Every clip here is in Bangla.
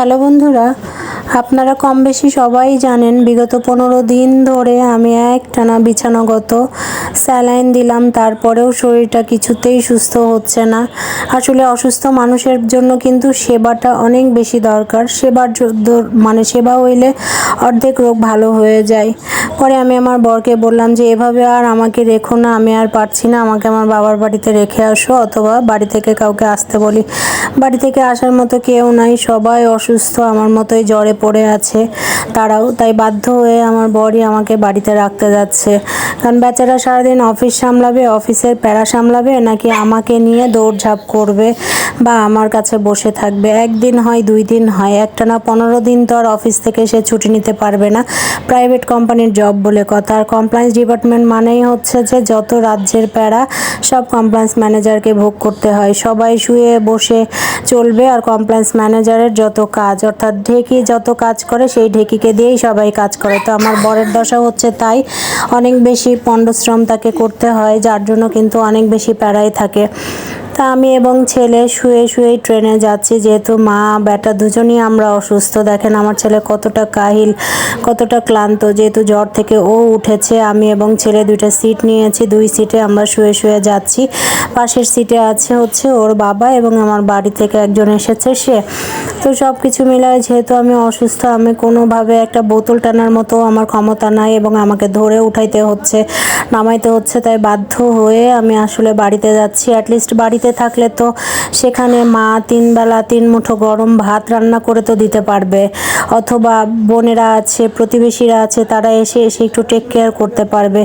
হ্যালো বন্ধুরা, আপনারা কম বেশি সবাই জানেন বিগত 15 দিন ধরে আমি একটানা বিছানাগত স্যালাইন দিলাম, তারপরেও শরীরটা কিছুতেই সুস্থ হচ্ছে না। আসলে অসুস্থ মানুষের জন্য কিন্তু সেবাটা অনেক বেশি দরকার। সেবা হইলে অর্ধেক রোগ ভালো হয়ে যায়। পরে আমি আমার বরকে বললাম যে এভাবে আর আমাকে রেখো না, আমি আর পারছি না, আমাকে আমার বাবার বাড়িতে রেখে আসো অথবা বাড়ি থেকে কাউকে আসতে বলি। বাড়ি থেকে আসার মতো কেউ নাই, সবাই অসুস্থ, আমার মতোই জ্বরে পড়ে আছে তারাও। তাই বাধ্য হয়ে আমার বরই আমাকে বাড়িতে রাখতে যাচ্ছে। কারণ বেচারা সারাদিন অফিস সামলাবে, অফিসের প্যারা সামলাবে, নাকি আমাকে নিয়ে দৌড়ঝাঁপ করবে বা আমার কাছে বসে থাকবে। একদিন হয়, 2 দিন হয়, একটানা 15 দিন তো আর অফিস থেকে সে ছুটি নিতে পারবে না। প্রাইভেট কোম্পানির জব বলে কথা। আর কমপ্লায়েন্স ডিপার্টমেন্ট মানেই হচ্ছে যে যত রাজ্যের প্যারা সব কমপ্লায়েন্স ম্যানেজারকে ভোগ করতে হয়। সবাই শুয়ে বসে চলবে, আর কমপ্লায়েন্স ম্যানেজারের যত কাজ, অর্থাৎ ঢেকি যত কাজ করে সেই ঢেকিকে দিয়েই সবাই কাজ করে। তো আমার বরের দশা হচ্ছে তাই, অনেক বেশি পণ্ডশ্রম তাকে করতে হয়, যার জন্য কিন্তু অনেক বেশি প্যারাই থাকে। তা আমি এবং ছেলে শুয়ে শুয়েই ট্রেনে যাচ্ছি, যেহেতু মা বেটা দুজনই আমরা অসুস্থ। দেখেন আমার ছেলে কতটা কাহিল, কতটা ক্লান্ত, যেহেতু জ্বর থেকে ও উঠেছে। আমি এবং ছেলে 2টা সিট নিয়েছি, 2 সিটে আমরা শুয়ে শুয়ে যাচ্ছি। পাশের সিটে আছে হচ্ছে ওর বাবা এবং আমার বাড়ি থেকে একজন এসেছে সে। তো সব কিছু মিলায় যেহেতু আমি অসুস্থ, আমি কোনোভাবে একটা বোতল টানার মতো আমার ক্ষমতা নাই এবং আমাকে ধরে উঠাইতে হচ্ছে, নামাইতে হচ্ছে। তাই বাধ্য হয়ে আমি আসলে বাড়িতে যাচ্ছি। অ্যাটলিস্ট বাড়িতে থাকলে তো সেখানে মা 3 বেলা 3 মুঠো গরম ভাত রান্না করে তো দিতে পারবে, অথবা বোনেরা আছে, প্রতিবেশীরা আছে, তারা এসে একটু টেক কেয়ার করতে পারবে।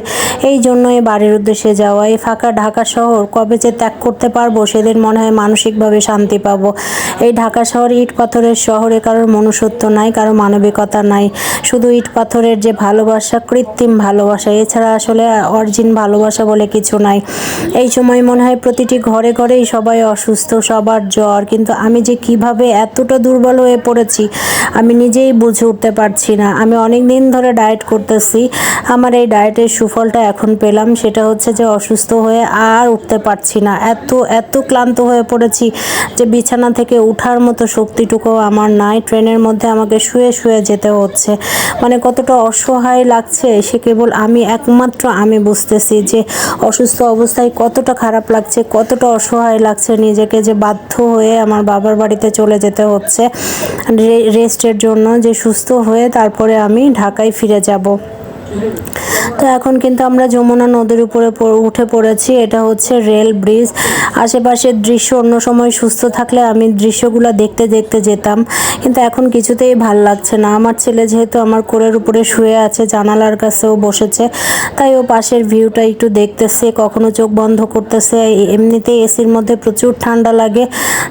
এই জন্যই বাড়ির উদ্দেশ্যে যাওয়া। এই ফাঁকা ঢাকা শহর কবে যে ত্যাগ করতে পারবো, সেদিন মনে হয় মানসিকভাবে শান্তি পাবো। এই ঢাকা শহর ইট পাথরের শহরে কারোর মনুষ্যত্ব নাই, কারোর মানবিকতা নাই। শুধু ইট পাথরের যে ভালোবাসা, কৃত্রিম ভালোবাসা, এছাড়া আসলে অরিজিন ভালোবাসা বলে কিছু নাই। এই সময় মনে হয় প্রতিটি ঘরে ঘরেই সবাই অসুস্থ, সবার জ্বর। কিন্তু আমি যে কিভাবে এতটা দুর্বল হয়ে পড়েছি আমি নিজেই বুঝে উঠতে পারছি না। আমি অনেক দিন ধরে ডায়েট করতেছি, আমার এই ডায়েটের সুফলটা এখন পেলাম। সেটা হচ্ছে যে অসুস্থ হয়ে আর উঠতে পারছি না, এত ক্লান্ত হয়ে পড়েছি যে বিছানা থেকে উঠার মতো শক্তিটুকুও আমার নাই। ট্রেনের মধ্যে আমাকে শুয়ে শুয়ে যেতে হচ্ছে। মানে কতটা অসহায় লাগছে সে কেবল একমাত্র আমি বুঝতেছি, যে অসুস্থ অবস্থায় কতটা খারাপ লাগছে, কতটা অসহায় লাগছে নিজেকে, যে বাধ্য হয়ে আমার বাবার বাড়িতে চলে যেতে হচ্ছে রেস্টের জন্য, যে সুস্থ হয়ে তারপরে আমি ঢাকায় ফিরে যাব। তো এখন কিন্তু আমরা যমুনা নদীর উপরে উঠে পড়েছি। এটা হচ্ছে রেল ব্রিজ। আশেপাশের দৃশ্য অন্য সময় সুস্থ থাকলে আমি দৃশ্যগুলো দেখতে দেখতে যেতাম, কিন্তু এখন কিছুতেই ভাল লাগছে না। আমার ছেলে যেহেতু আমার কোলের উপরে শুয়ে আছে, জানালার কাছেও বসেছে, তাই ও পাশের ভিউটা একটু দেখতেছে, কখনো চোখ বন্ধ করতেছে। এমনিতেই এসির মধ্যে প্রচুর ঠান্ডা লাগে,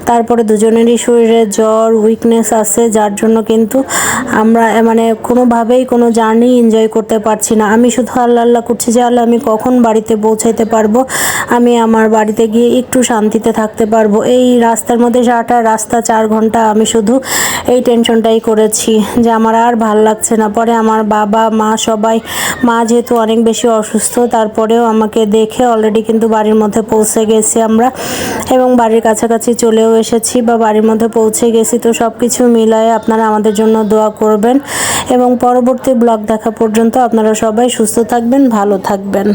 তারপরে দুজনেরই শরীরে জ্বর, উইকনেস আছে, যার জন্য কিন্তু আমরা কোনোভাবেই কোনো জার্নি এনজয় করতে পারছি না। আমি শুধু আল্লাহ আল্লাহ করছি যে আল্লাহ আমি কখন বাড়িতে পৌঁছাইতে পারবো, আমি আমার বাড়িতে গিয়ে একটু শান্তিতে থাকতে পারবো। এই রাস্তার মধ্যে সারাটা রাস্তা 4 ঘন্টা আমি শুধু এই টেনশনটাই করেছি যে আমার আর ভাল লাগছে না। পরে আমার বাবা মা সবাই, মা যেহেতু অনেক বেশি অসুস্থ, তারপরেও আমাকে দেখে অলরেডি কিন্তু বাড়ির মধ্যে পৌঁছে গেছি আমরা, এবং বাড়ির কাছাকাছি চলেও এসেছি বা বাড়ির মধ্যে পৌঁছে গেছি। তো সব কিছু মিলায়ে আপনারা আমাদের জন্য দোয়া করবেন, এবং পরবর্তী ব্লগ দেখা পর্যন্ত আপনারা সবাই সুস্থ থাকবেন, ভালো থাকবেন।